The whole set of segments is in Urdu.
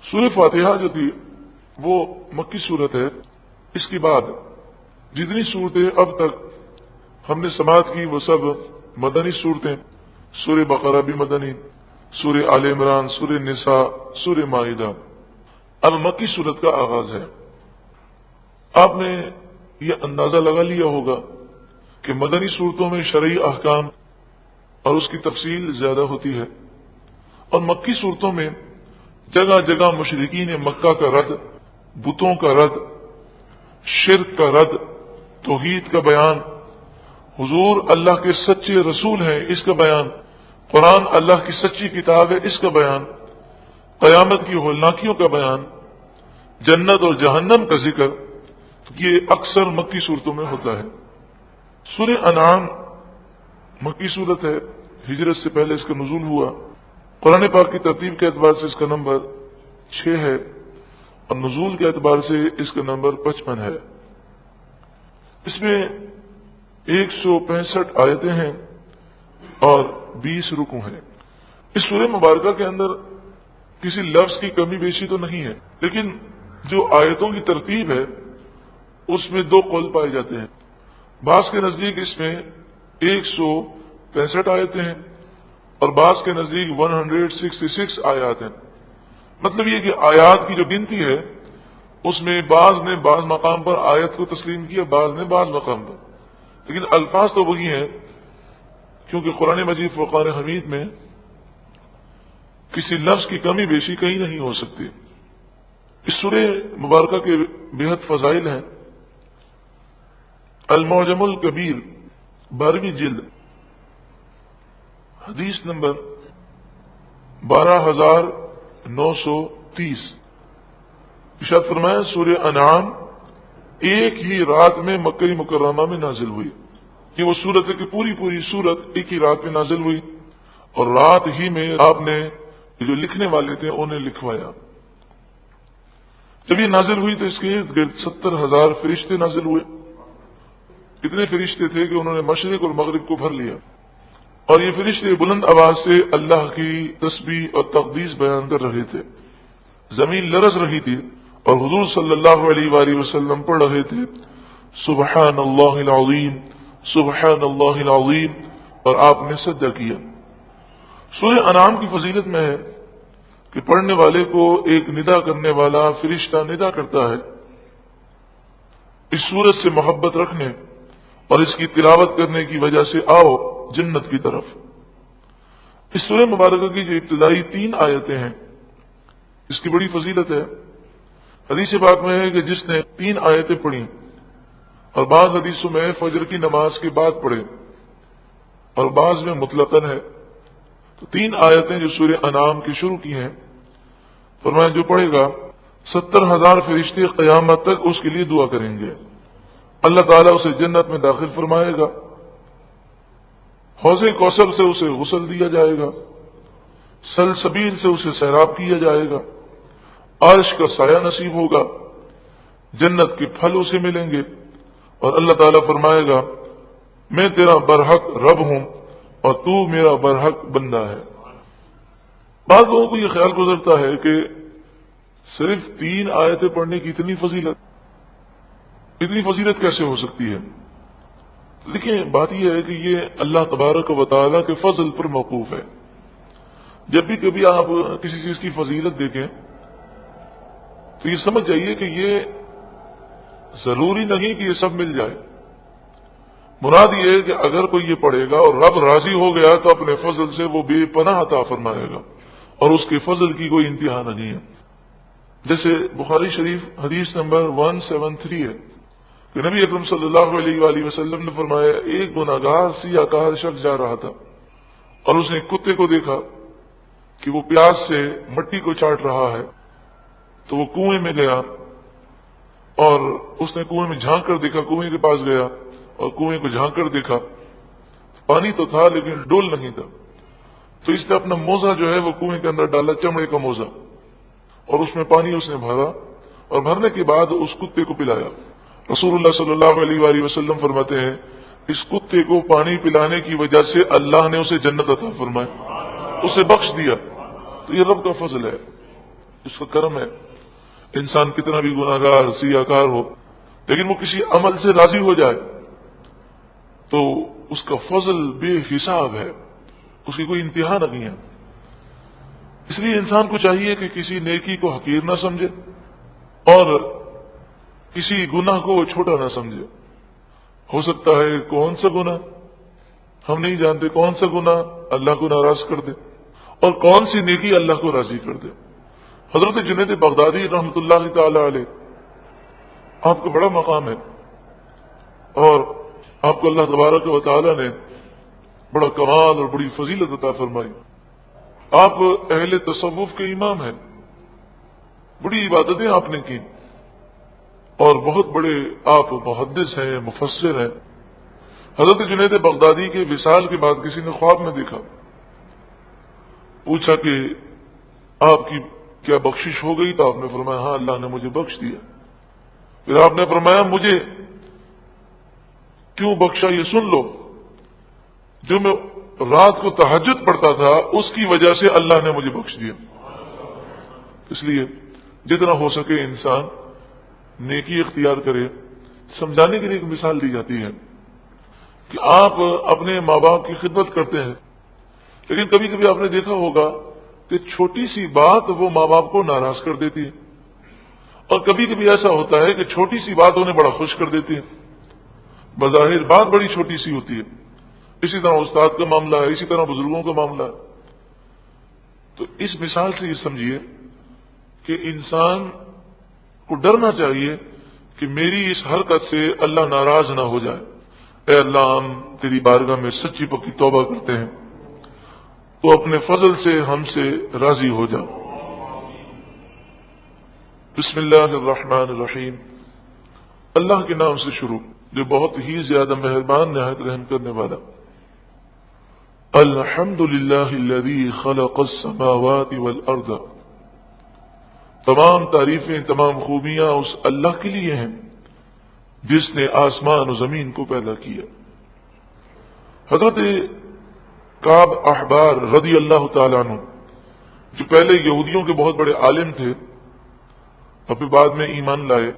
سورہ فاتحہ جو تھی وہ مکی صورت ہے. اس کے بعد جتنی صورتیں اب تک ہم نے سماعت کی وہ سب مدنی صورتیں. سورہ بقرہ بھی مدنی، سورہ آل عمران، سورہ نساء، سورہ مائدہ. اب مکی صورت کا آغاز ہے. آپ نے یہ اندازہ لگا لیا ہوگا کہ مدنی صورتوں میں شرعی احکام اور اس کی تفصیل زیادہ ہوتی ہے، اور مکی صورتوں میں جگہ جگہ مشرکین مکہ کا رد، بتوں کا رد، شرک کا رد، توحید کا بیان، حضور اللہ کے سچے رسول ہیں اس کا بیان، قرآن اللہ کی سچی کتاب ہے اس کا بیان، قیامت کی ہولناکیوں کا بیان، جنت اور جہنم کا ذکر، یہ اکثر مکی صورتوں میں ہوتا ہے. سورہ انعام مکی صورت ہے، ہجرت سے پہلے اس کا نزول ہوا. قرآن پاک کی ترتیب کے اعتبار سے اس کا نمبر 6 ہے اور نزول کے اعتبار سے اس کا نمبر 55 ہے. اس میں 165 آیتیں ہیں اور 20 رکوع ہیں. اس سورہ مبارکہ کے اندر کسی لفظ کی کمی بیشی تو نہیں ہے، لیکن جو آیتوں کی ترتیب ہے اس میں 2 قول پائے جاتے ہیں. بعض کے نزدیک اس میں 165 آیتیں ہیں اور بعض کے نزدیک 166 آیات ہیں. مطلب یہ کہ آیات کی جو گنتی ہے اس میں بعض نے بعض مقام پر آیت کو تسلیم کیا، بعض نے بعض مقام پر، لیکن الفاظ تو وہی ہیں، کیونکہ قرآن مجید فرقان حمید میں کسی لفظ کی کمی بیشی کہیں نہیں ہو سکتی. اس سورہ مبارکہ کے بےحد فضائل ہیں. المعجم الکبیر 12ویں جلد حدیث نمبر 12930 ارشاد فرمایا سورہ انعام ایک ہی رات میں مکہ مکرمہ میں نازل ہوئی. یہ وہ صورت ہے کہ پوری صورت ایک ہی رات میں نازل ہوئی اور رات ہی میں آپ نے جو لکھنے والے تھے انہیں لکھوایا. جب یہ نازل ہوئی تو اس کے ارد گرد 70,000 فرشتے نازل ہوئے. اتنے فرشتے تھے کہ انہوں نے مشرق اور مغرب کو بھر لیا، اور یہ فرشتے بلند آواز سے اللہ کی تسبیح اور تقدیس بیان کر رہے تھے. زمین لرز رہی تھی اور حضور صلی اللہ علیہ وآلہ وسلم پڑھ رہے تھے سبحان اللہ العظیم سبحان اللہ العظیم، اور آپ نے سجدہ کیا. سورہ انعام کی فضیلت میں ہے کہ پڑھنے والے کو ایک ندا کرنے والا فرشتہ ندا کرتا ہے اس سورت سے محبت رکھنے اور اس کی تلاوت کرنے کی وجہ سے آؤ جنت کی طرف. اس سورہ مبارکہ کی جو ابتدائی 3 آیتیں ہیں اس کی بڑی فضیلت ہے. حدیث پاک میں ہے کہ جس نے 3 آیتیں پڑھی اور بعض حدیثوں میں فجر کی نماز کے بعد پڑھے اور بعض میں مطلقاً ہے، تو 3 آیتیں جو سورہ انعام کی شروع کی ہیں، فرمایا جو پڑھے گا 70,000 فرشتے قیامت تک اس کے لیے دعا کریں گے. اللہ تعالیٰ اسے جنت میں داخل فرمائے گا، حوض کوثر سے اسے غسل دیا جائے گا، سلسبیل سے اسے سیراب کیا جائے گا، عرش کا سایہ نصیب ہوگا، جنت کے پھل اسے ملیں گے، اور اللہ تعالیٰ فرمائے گا میں تیرا برحق رب ہوں اور تو میرا برحق بندہ ہے. بعض لوگوں کو یہ خیال گزرتا ہے کہ صرف 3 آیتیں پڑھنے کی اتنی فضیلت کیسے ہو سکتی ہے؟ دیکھیں بات یہ ہے کہ یہ اللہ تبارک و تعالیٰ کے فضل پر موقوف ہے. جب بھی کبھی آپ کسی چیز کی فضیلت دیکھیں تو یہ سمجھ جائیے کہ یہ ضروری نہیں کہ یہ سب مل جائے. مراد یہ ہے کہ اگر کوئی یہ پڑھے گا اور رب راضی ہو گیا تو اپنے فضل سے وہ بے پناہ عطا فرمائے گا اور اس کے فضل کی کوئی انتہا نہیں ہے. جیسے بخاری شریف حدیث نمبر 173 ہے کہ نبی اکرم صلی اللہ علیہ وآلہ وسلم نے فرمایا ایک گناہگار سیاہ کار شخص جا رہا تھا اور اس نے کتے کو دیکھا کہ وہ پیاس سے مٹی کو چاٹ رہا ہے، تو وہ کنویں میں گیا اور اس نے کنویں میں جھانک کر دیکھا، کنویں کے پاس گیا اور کنویں کو جھانک کر دیکھا، پانی تو تھا لیکن ڈول نہیں تھا، تو اس نے اپنا موزہ جو ہے وہ کنویں کے اندر ڈالا، چمڑے کا موزہ، اور اس میں پانی اس نے بھرا اور بھرنے کے بعد اس کتے کو پلایا. رسول اللہ صلی اللہ علیہ وآلہ وسلم فرماتے ہیں اس کتے کو پانی پلانے کی وجہ سے اللہ نے اسے جنت عطا فرمائی، اسے بخش دیا. تو یہ رب کا فضل ہے. اس کا کرم ہے. انسان کتنا بھی گناہ گار سیاہ کار ہو لیکن وہ کسی عمل سے راضی ہو جائے تو اس کا فضل بے حساب ہے، اس کی کوئی انتہا نہیں ہے. اس لیے انسان کو چاہیے کہ کسی نیکی کو حقیر نہ سمجھے اور کسی گناہ کو چھوٹا نہ سمجھے. ہو سکتا ہے کون سا گناہ ہم نہیں جانتے، کون سا گناہ اللہ کو ناراض کر دے اور کون سی نیکی اللہ کو راضی کر دے. حضرت جنید بغدادی رحمۃ اللہ تعالی علیہ، آپ کا بڑا مقام ہے اور آپ کو اللہ تبارک و تعالی نے بڑا کمال اور بڑی فضیلت عطا فرمائی. آپ اہل تصوف کے امام ہیں، بڑی عبادتیں آپ نے کی اور بہت بڑے آپ محدث ہیں، مفسر ہیں. حضرت جنید بغدادی کے وصال کے بعد کسی نے خواب میں دیکھا، پوچھا کہ آپ کی کیا بخشش ہو گئی؟ تو آپ نے فرمایا ہاں اللہ نے مجھے بخش دیا. پھر آپ نے فرمایا مجھے کیوں بخشا یہ سن لو، جو میں رات کو تہجد پڑھتا تھا اس کی وجہ سے اللہ نے مجھے بخش دیا. اس لیے جتنا ہو سکے انسان نیکی اختیار کرے. سمجھانے کے لیے ایک مثال دی جاتی ہے کہ آپ اپنے ماں باپ کی خدمت کرتے ہیں لیکن کبھی کبھی آپ نے دیکھا ہوگا کہ چھوٹی سی بات وہ ماں باپ کو ناراض کر دیتی ہے اور کبھی کبھی ایسا ہوتا ہے کہ چھوٹی سی بات انہیں بڑا خوش کر دیتی ہے. بظاہر بات بڑی چھوٹی سی ہوتی ہے، اسی طرح استاد کا معاملہ ہے، اسی طرح بزرگوں کا معاملہ ہے. تو اس مثال سے یہ سمجھیے کہ انسان کو ڈرنا چاہیے کہ میری اس حرکت سے اللہ ناراض نہ ہو جائے. اے اللہ ہم تیری بارگاہ میں سچی پکی توبہ کرتے ہیں، تو اپنے فضل سے ہم سے راضی ہو جا. بسم اللہ الرحمن الرحیم. اللہ کے نام سے شروع جو بہت ہی زیادہ مہربان نہایت رحم کرنے والا. الحمد للہ الذی خلق السماوات والارض. تمام تعریفیں، تمام خوبیاں اس اللہ کے لیے ہیں جس نے آسمان و زمین کو پیدا کیا. حضرت کعب احبار رضی اللہ تعالیٰ عنہ جو پہلے یہودیوں کے بہت بڑے عالم تھے اور پھر بعد میں ایمان لائے،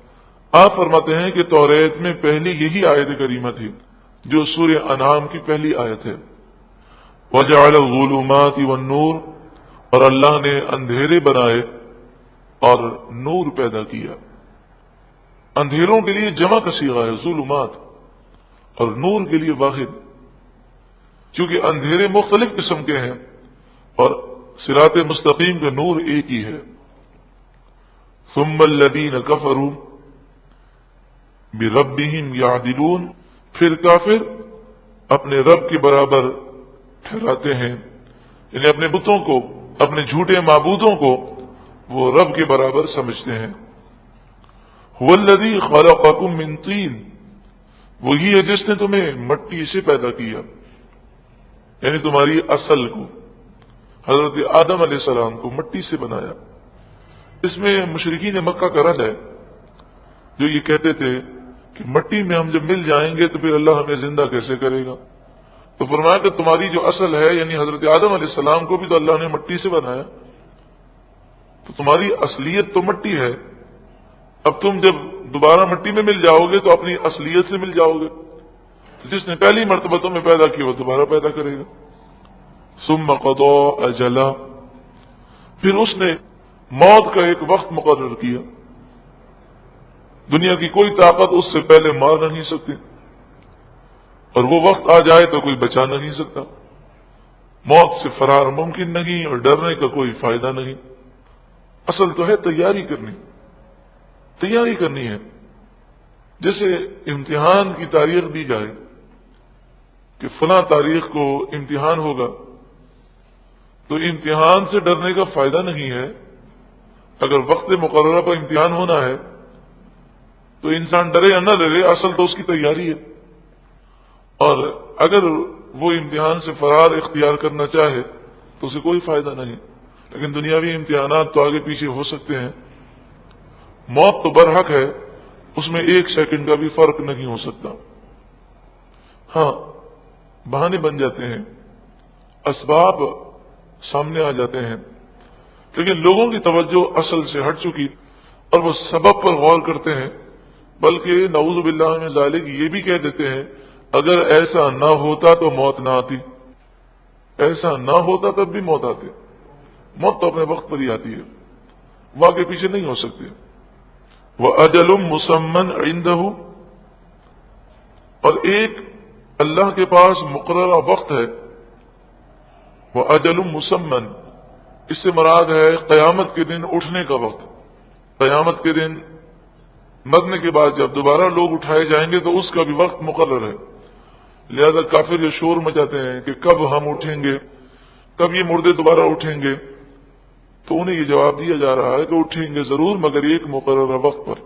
آپ فرماتے ہیں کہ توریت میں پہلی یہی آیت کریمہ تھی جو سورہ انعام کی پہلی آیت ہے. وَجَعَلَ الظُّلُمَاتِ وَالنُّورِ، اور اللہ نے اندھیرے بنائے اور نور پیدا کیا. اندھیروں کے لیے جمع کا صیغہ ہے ظلمات اور نور کے لیے واحد، کیونکہ اندھیرے مختلف قسم کے ہیں اور صراط مستقیم کا نور ایک ہی ہے. ثم الذین کفروا بربہم یعدلون، پھر کافر اپنے رب کے برابر ٹھہراتے ہیں، یعنی اپنے بتوں کو، اپنے جھوٹے معبودوں کو وہ رب کے برابر سمجھتے ہیں. هو الذی خلقکم من طین، وہی ہے جس نے تمہیں مٹی سے پیدا کیا، یعنی تمہاری اصل کو، حضرت آدم علیہ السلام کو مٹی سے بنایا. اس میں مشرکین مکہ کا رد ہے جو یہ کہتے تھے کہ مٹی میں ہم جب مل جائیں گے تو پھر اللہ ہمیں زندہ کیسے کرے گا. تو فرمایا کہ تمہاری جو اصل ہے یعنی حضرت آدم علیہ السلام کو بھی تو اللہ نے مٹی سے بنایا، تو تمہاری اصلیت تو مٹی ہے. اب تم جب دوبارہ مٹی میں مل جاؤ گے تو اپنی اصلیت سے مل جاؤ گے. تو جس نے پہلی مرتبہ تمہیں پیدا کیا وہ دوبارہ پیدا کرے گا. ثم قضى اجلا، پھر اس نے موت کا ایک وقت مقرر کیا. دنیا کی کوئی طاقت اس سے پہلے مار نہیں سکتی اور وہ وقت آ جائے تو کوئی بچا نہیں سکتا. موت سے فرار ممکن نہیں اور ڈرنے کا کوئی فائدہ نہیں. اصل تو ہے تیاری کرنی ہے. جیسے امتحان کی تاریخ دی جائے کہ فلاں تاریخ کو امتحان ہوگا، تو امتحان سے ڈرنے کا فائدہ نہیں ہے. اگر وقت مقررہ پر امتحان ہونا ہے تو انسان ڈرے یا نہ ڈرے، اصل تو اس کی تیاری ہے. اور اگر وہ امتحان سے فرار اختیار کرنا چاہے تو اسے کوئی فائدہ نہیں. لیکن دنیاوی امتحانات تو آگے پیچھے ہو سکتے ہیں. موت تو برحق ہے، اس میں ایک سیکنڈ کا بھی فرق نہیں ہو سکتا. ہاں بہانے بن جاتے ہیں، اسباب سامنے آ جاتے ہیں، لیکن لوگوں کی توجہ اصل سے ہٹ چکی اور وہ سبب پر غور کرتے ہیں، بلکہ نعوذ باللہ من ذالک یہ بھی کہہ دیتے ہیں اگر ایسا نہ ہوتا تو موت نہ آتی، ایسا نہ ہوتا تب بھی موت آتی، موت تو اپنے وقت پر ہی آتی ہے، وہ آگے پیچھے نہیں ہو سکتی۔ وَأَجَلٌ مُّسَمًّى عِندَهُ، اور ایک اللہ کے پاس مقررہ وقت ہے، وَأَجَلٌ مُّسَمًّى، اس سے مراد ہے قیامت کے دن اٹھنے کا وقت، قیامت کے دن مرنے کے بعد جب دوبارہ لوگ اٹھائے جائیں گے تو اس کا بھی وقت مقرر ہے۔ لہذا کافر یہ شور مچاتے ہیں کہ کب ہم اٹھیں گے، کب یہ مردے دوبارہ اٹھیں گے، تو انہیں یہ جواب دیا جا رہا ہے کہ اٹھیں گے ضرور مگر ایک مقررہ وقت پر۔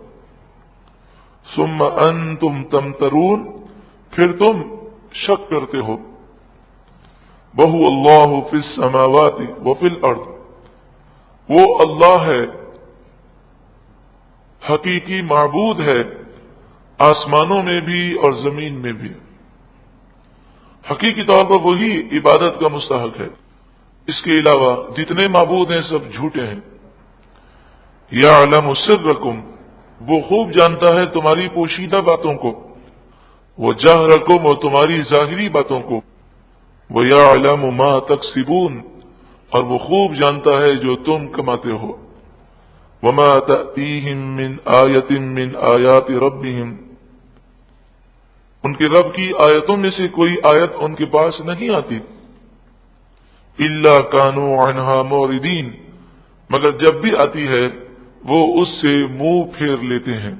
ثم انتم تمترون، پھر تم شک کرتے ہو۔ وَهُوَ اللَّهُ فِي السَّمَاوَاتِ وَفِي الْأَرْضِ، وہ اللہ ہے، حقیقی معبود ہے، آسمانوں میں بھی اور زمین میں بھی، حقیقی طور پر وہی عبادت کا مستحق ہے، اس کے علاوہ جتنے معبود ہیں سب جھوٹے ہیں۔ یعلم سرکم، وہ خوب جانتا ہے تمہاری پوشیدہ باتوں کو، وجہرکم، اور تمہاری ظاہری باتوں کو، ویعلم ما تکسبون، اور وہ خوب جانتا ہے جو تم کماتے ہو۔ وما تأتیہم من آیت من آیات ربہم، ان کے رب کی آیتوں میں سے کوئی آیت ان کے پاس نہیں آتی، الا کانوا عنہا معرضین، مگر جب بھی آتی ہے وہ اس سے منہ پھیر لیتے ہیں،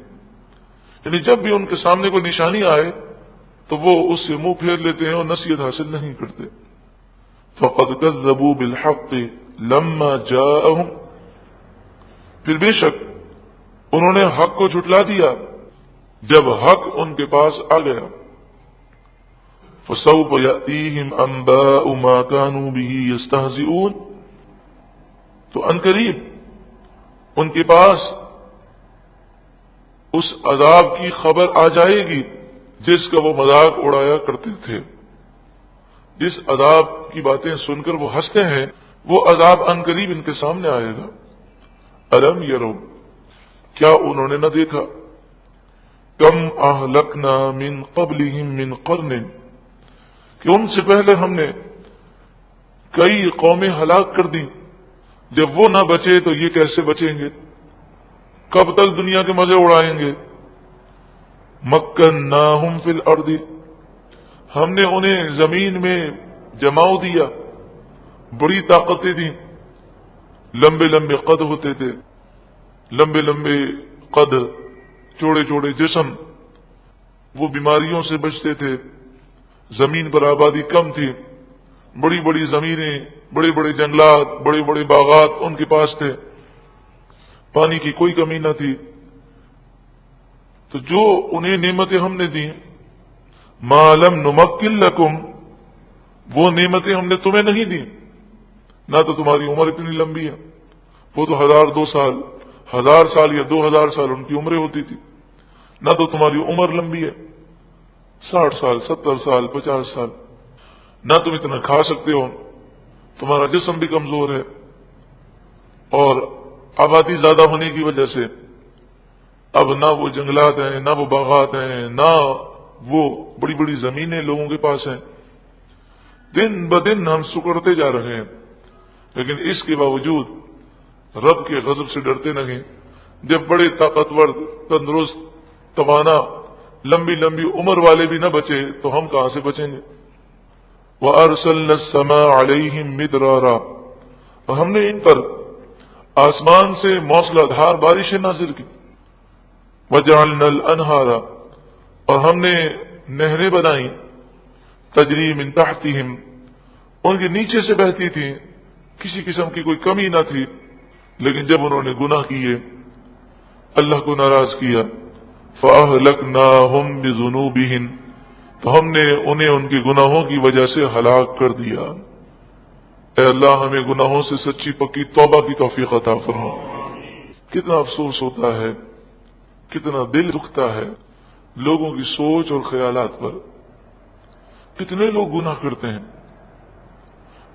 یعنی جب بھی ان کے سامنے کوئی نشانی آئے تو وہ اس سے منہ پھیر لیتے ہیں اور نصیحت حاصل نہیں کرتے۔ فقد کذبوا بالحق لما جاءہم، پھر بے شک انہوں نے حق کو جھٹلا دیا جب حق ان کے پاس آ گیا۔ فسوف یأتیہم انباء ما کانوا بہ یستہزئون، تو عنقریب ان کے پاس اس عذاب کی خبر آ جائے گی جس کا وہ مذاق اڑایا کرتے تھے، جس عذاب کی باتیں سن کر وہ ہنستے ہیں وہ عذاب عنقریب ان کے سامنے آئے گا۔ الم یرو، کیا انہوں نے نہ دیکھا، کم اہلکنا من قبلہم من قرن، کہ ان سے پہلے ہم نے کئی قومیں ہلاک کر دیں، جب وہ نہ بچے تو یہ کیسے بچیں گے، کب تک دنیا کے مزے اڑائیں گے۔ مکناہم فی الارض، ہم نے انہیں زمین میں جماؤ دیا، بڑی طاقتیں دیں، لمبے لمبے قد ہوتے تھے، لمبے لمبے قد، چوڑے چوڑے جسم، وہ بیماریوں سے بچتے تھے، زمین پر آبادی کم تھی، بڑی بڑی زمینیں، بڑے بڑے جنگلات، بڑے بڑے باغات ان کے پاس تھے، پانی کی کوئی کمی نہ تھی۔ تو جو انہیں نعمتیں ہم نے دیں، ما لم نمکن لکم، وہ نعمتیں ہم نے تمہیں نہیں دیں، نہ تو تمہاری عمر اتنی لمبی ہے، وہ تو 1000 سال یا 2000 سال ان کی عمریں ہوتی تھی، نہ تو تمہاری عمر لمبی ہے، 60 سال 70 سال 50 سال، نہ تم اتنا کھا سکتے ہو، تمہارا جسم بھی کمزور ہے، اور آبادی زیادہ ہونے کی وجہ سے اب نہ وہ جنگلات ہیں، نہ وہ باغات ہیں، نہ وہ بڑی بڑی زمینیں لوگوں کے پاس ہیں، دن بدن ہم سکڑتے جا رہے ہیں، لیکن اس کے باوجود رب کے غضب سے ڈرتے نہیں۔ جب بڑے طاقتور، تندرست، توانا، لمبی لمبی عمر والے بھی نہ بچے تو ہم کہاں سے بچیں گے۔ وَأَرْسَلْنَا السَّمَاءَ عَلَيْهِمْ مِدْرَارًا، اور ہم نے ان پر آسمان سے موسلا دھار بارشیں نازل کی۔ وَجَعَلْنَا الْأَنْهَارَ، اور ہم نے نہریں بنائیں، تجری من تحتہم، ان کے نیچے سے بہتی تھیں، کسی قسم کی کوئی کمی نہ تھی، لیکن جب انہوں نے گناہ کیے، اللہ کو ناراض کیا، فَأَهْلَكْنَاهُمْ بِذُنُوبِهِمْ، تو ہم نے انہیں ان کے گناہوں کی وجہ سے ہلاک کر دیا۔ اے اللہ ہمیں گناہوں سے سچی پکی توبہ کی توفیق عطا فرما۔ کتنا افسوس ہوتا ہے، کتنا دل دکھتا ہے لوگوں کی سوچ اور خیالات پر، کتنے لوگ گناہ کرتے ہیں،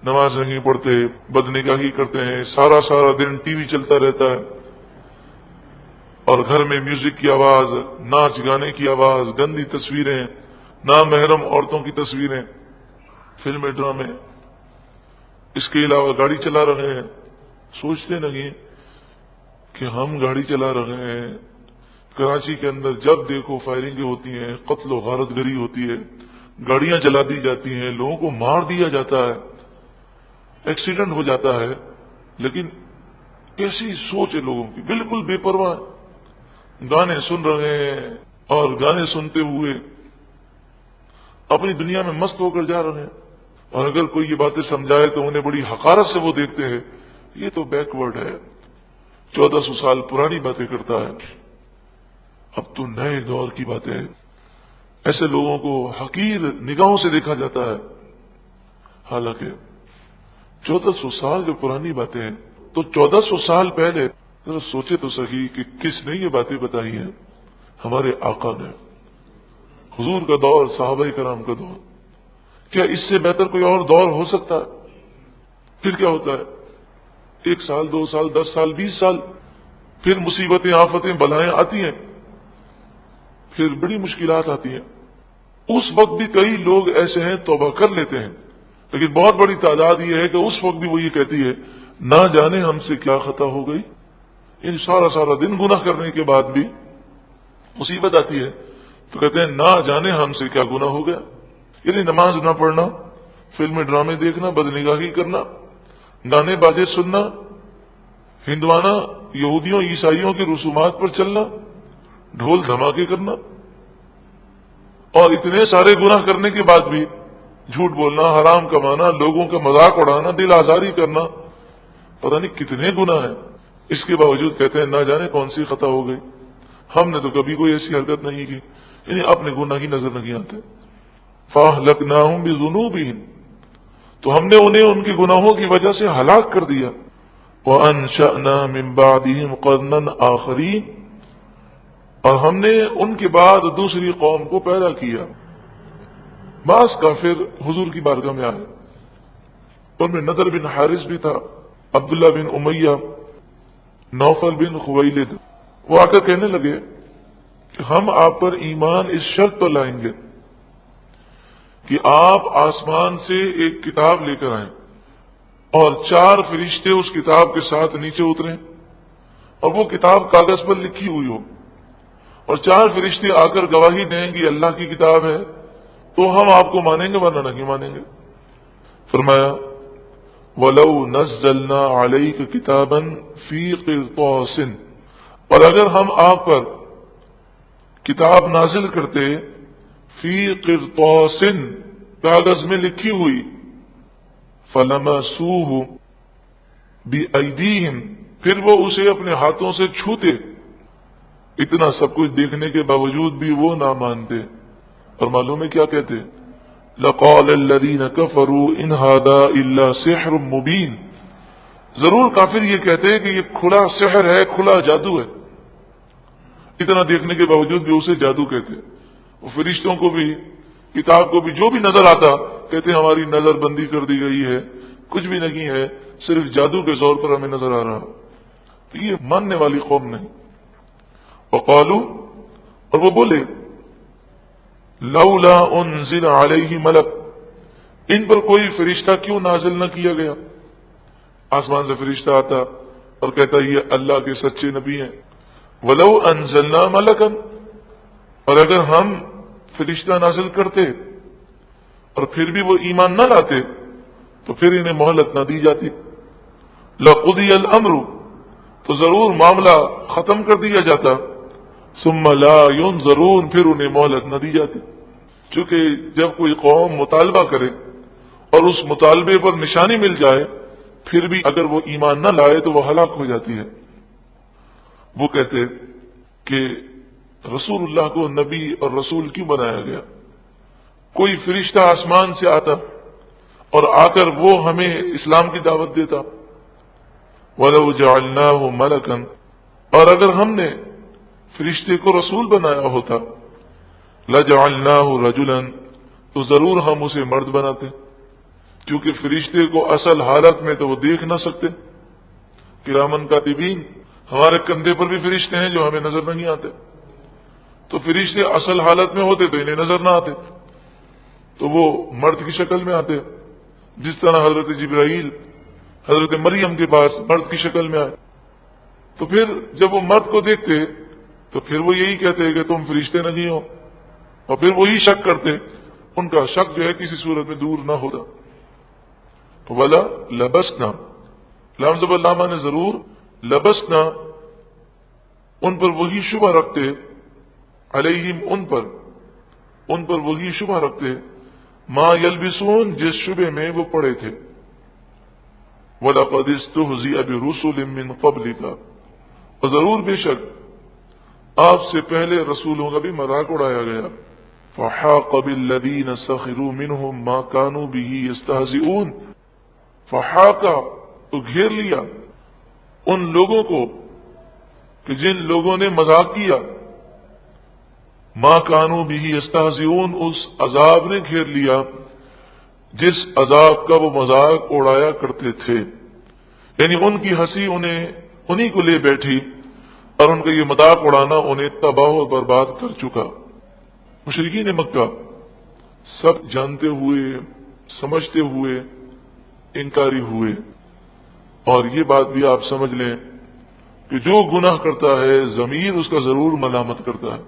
نماز نہیں پڑھتے، بدنگاہی کرتے ہیں، سارا دن ٹی وی چلتا رہتا ہے، اور گھر میں میوزک کی آواز، ناچ گانے کی آواز، گندی تصویریں، نامحرم عورتوں کی تصویریں، فلمیں، ڈرامے، اس کے علاوہ گاڑی چلا رہے ہیں، سوچتے نہیں کہ ہم گاڑی چلا رہے ہیں، کراچی کے اندر جب دیکھو فائرنگیں ہوتی ہیں، قتل و غارت گری ہوتی ہے، گاڑیاں جلا دی جاتی ہیں، لوگوں کو مار دیا جاتا ہے، ایکسیڈنٹ ہو جاتا ہے، لیکن کیسی سوچ ہے لوگوں کی، بالکل بے پرواہ، گانے سن رہے ہیں اور گانے سنتے ہوئے اپنی دنیا میں مست ہو کر جا رہے ہیں، اور اگر کوئی یہ باتیں سمجھائے تو انہیں بڑی حقارت سے وہ دیکھتے ہیں، یہ تو بیکورڈ ہے، 1400 سال پرانی باتیں کرتا ہے، اب تو نئے دور کی باتیں ہیں۔ ایسے لوگوں کو حقیر نگاہوں سے دیکھا جاتا ہے، حالانکہ 1400 سال جو پرانی باتیں ہیں، تو 1400 سال پہلے ذرا سوچے تو صحیح کہ کس نے یہ باتیں بتائی ہیں؟ ہمارے آقا نے، حضور کا دور، صحابہ کرام کا دور، کیا اس سے بہتر کوئی اور دور ہو سکتا ہے؟ پھر کیا ہوتا ہے؟ 1 سال، 2 سال، 10 سال، 20 سال، پھر مصیبتیں، آفتیں، بلائیں آتی ہیں، پھر بڑی مشکلات آتی ہیں۔ اس وقت بھی کئی لوگ ایسے ہیں توبہ کر لیتے ہیں، لیکن بہت بڑی تعداد یہ ہے کہ اس وقت بھی وہ یہ کہتی ہے نہ جانے ہم سے کیا خطا ہو گئی۔ یعنی سارا دن گناہ کرنے کے بعد بھی مصیبت آتی ہے تو کہتے ہیں نہ جانے ہم سے کیا گناہ ہو گیا۔ یعنی نماز نہ پڑھنا، فلمیں ڈرامے دیکھنا، بدنگاہی کرنا، گانے باجے سننا، ہندوانہ، یہودیوں عیسائیوں کے رسومات پر چلنا، ڈھول دھماکے کرنا، اور اتنے سارے گناہ کرنے کے بعد بھی جھوٹ بولنا، حرام کمانا، لوگوں کا مذاق اڑانا، دل آزاری کرنا، پتہ نہیں کتنے گناہ ہیں، اس کے باوجود کہتے ہیں نہ جانے کون سی خطا ہو گئی، ہم نے تو کبھی کوئی ایسی حرکت نہیں کی، یعنی اپنے گناہ کی نظر نہیں آتے۔ فَأَهْلَكْنَاهُمْ بِذُنُوبِهِمْ، تو ہم نے انہیں ان کے گناہوں کی وجہ سے ہلاک کر دیا۔ وَأَنشَأْنَا مِن بَعْدِهِمْ قَرْنًا آخَرِينَ، اور ہم نے ان کے بعد دوسری قوم کو پیدا کیا۔ بعض کافر حضور کی بارگاہ میں آئے، ان میں نضر بن حارث بھی تھا، عبداللہ بن امیہ، نوفل بن خویلد، وہ آ کر کہنے لگے کہ ہم آپ پر ایمان اس شرط پر لائیں گے کہ آپ آسمان سے ایک کتاب لے کر آئیں اور 4 فرشتے اس کتاب کے ساتھ نیچے اتریں، اور وہ کتاب کاغذ پر لکھی ہوئی ہو، اور 4 فرشتے آ کر گواہی دیں کہ اللہ کی کتاب ہے تو ہم آپ کو مانیں گے، ورنہ نہیں مانیں گے۔ فرمایا وَلَوْ نَزَّلْنَا عَلَيْكَ كِتَابًا فِي قِرْطَاسٍ، اور اگر ہم آپ پر کتاب نازل کرتے فی قرطاس، کاغذ میں لکھی ہوئی، فَلَمَسُوهُ بِأَيْدِيهِمْ، پھر وہ اسے اپنے ہاتھوں سے چھوتے، اتنا سب کچھ دیکھنے کے باوجود بھی وہ نہ مانتے، اور معلوم ہے کیا کہتے؟ لَقَالَ الَّذِينَ كَفَرُوا إِنْ هَذَا إِلَّا سِحْرٌ مُبِينٌ، ضرور کافر یہ کہتے ہیں کہ یہ کھلا سحر ہے، کھلا جادو ہے، اتنا دیکھنے کے باوجود بھی اسے جادو کہتے۔ وہ فرشتوں کو بھی، کتاب کو بھی، جو بھی نظر آتا کہتے ہماری نظر بندی کر دی گئی ہے، کچھ بھی نہیں ہے، صرف جادو کے زور پر ہمیں نظر آ رہا۔ تو یہ ماننے والی قوم نہیں۔ وقالوا، اور وہ بولے لولا انزل علیہ ملک، ان پر کوئی فرشتہ کیوں نازل نہ کیا گیا؟ آسمان سے فرشتہ آتا اور کہتا یہ اللہ کے سچے نبی ہیں۔ ولو انزلنا ملکا، اور اگر ہم فرشتہ نازل کرتے اور پھر بھی وہ ایمان نہ لاتے تو پھر انہیں مہلت نہ دی جاتی۔ لقضی الامر، تو ضرور معاملہ ختم کر دیا جاتا۔ ثم لا ينظرون، پھر انہیں مہلت نہ دی جاتی۔ چونکہ جب کوئی قوم مطالبہ کرے اور اس مطالبے پر نشانی مل جائے پھر بھی اگر وہ ایمان نہ لائے تو وہ ہلاک ہو جاتی ہے۔ وہ کہتے کہ رسول اللہ کو نبی اور رسول کیوں بنایا گیا؟ کوئی فرشتہ آسمان سے آتا اور آ کر وہ ہمیں اسلام کی دعوت دیتا۔ وَلَوْ جَعَلْنَاهُ مَلَكًا، اور اگر ہم نے فرشتے کو رسول بنایا ہوتا، لَجَعَلْنَاهُ رَجُلًا، تو ضرور ہم اسے مرد بناتے۔ کیونکہ فرشتے کو اصل حالت میں تو وہ دیکھ نہ سکتے، کرامن کاتبین، ہمارے کندھے پر بھی فرشتے ہیں جو ہمیں نظر نہیں آتے، تو فرشتے اصل حالت میں ہوتے تو انہیں نظر نہ آتے، تو وہ مرد کی شکل میں آتے، جس طرح حضرت جبرائیل حضرت مریم کے پاس مرد کی شکل میں آئے، تو پھر جب وہ مرد کو دیکھتے تو پھر وہ یہی کہتے کہ تم فرشتے نہیں ہو، اور پھر وہی شک کرتے، ان کا شک جو ہے کسی صورت میں دور نہ ہوتا۔ ولا لبسنا، لام زبر لامہ نے ضرور، لبسنا ان پر وہی شبہ رکھتے، علیہم ان پر وہی شبہ رکھتے، ما یلبسون جس شبہ میں وہ پڑے تھے، وَلَقَدِ اسْتُهْزِئَ بِرُسُلٍ مِّن قَبْلِكَ، اور ضرور بے شک آپ سے پہلے رسولوں کا بھی مذاق اڑایا گیا، فَحَاقَ بِالَّذِينَ سَخِرُوا مِنْهُمْ مَا كَانُوا بِهِ يَسْتَهْزِئُونَ، فحاقہ تو گھیر لیا ان لوگوں کو کہ جن لوگوں نے مذاق کیا، ما کانوا بہ یستہزئون، اس عذاب نے گھیر لیا جس عذاب کا وہ مذاق اڑایا کرتے تھے، یعنی ان کی ہنسی انہی کو لے بیٹھی، اور ان کا یہ مذاق اڑانا انہیں تباہ و برباد کر چکا۔ مشرکین مکہ سب جانتے ہوئے سمجھتے ہوئے انکاری ہوئے، اور یہ بات بھی آپ سمجھ لیں کہ جو گناہ کرتا ہے ضمیر اس کا ضرور ملامت کرتا ہے،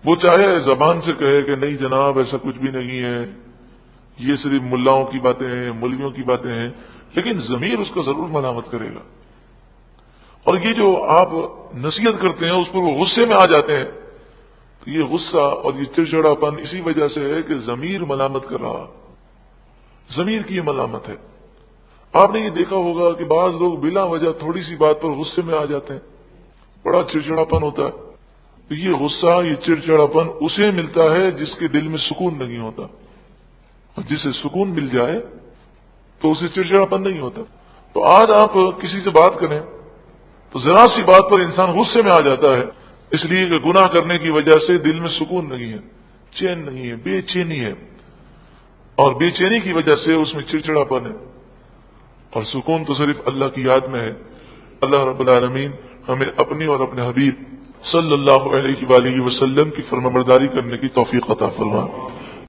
وہ چاہے زبان سے کہے کہ نہیں جناب ایسا کچھ بھی نہیں ہے، یہ صرف ملاؤں کی باتیں ہیں، مولویوں کی باتیں ہیں، لیکن ضمیر اس کا ضرور ملامت کرے گا۔ اور یہ جو آپ نصیحت کرتے ہیں اس پر وہ غصے میں آ جاتے ہیں، تو یہ غصہ اور یہ چڑچڑاپن اسی وجہ سے ہے کہ ضمیر ملامت کر رہا، ضمیر کی یہ ملامت ہے۔ آپ نے یہ دیکھا ہوگا کہ بعض لوگ بلا وجہ تھوڑی سی بات پر غصے میں آ جاتے ہیں، بڑا چڑچڑاپن ہوتا ہے، تو یہ غصہ یہ چڑچڑاپن اسے ملتا ہے جس کے دل میں سکون نہیں ہوتا، اور جسے سکون مل جائے تو اسے چڑچڑاپن نہیں ہوتا۔ تو آج آپ کسی سے بات کریں تو ذرا سی بات پر انسان غصے میں آ جاتا ہے، اس لیے کہ گناہ کرنے کی وجہ سے دل میں سکون نہیں ہے، چین نہیں ہے، بے چینی ہے، اور بے چینی کی وجہ سے اس میں چڑچڑاپن ہے، اور سکون تو صرف اللہ کی یاد میں ہے۔ اللہ رب العالمین ہمیں اپنی اور اپنے حبیب صلی اللہ علیہ وآلہ وسلم کی فرمانبرداری کرنے کی توفیق عطا فرمائے۔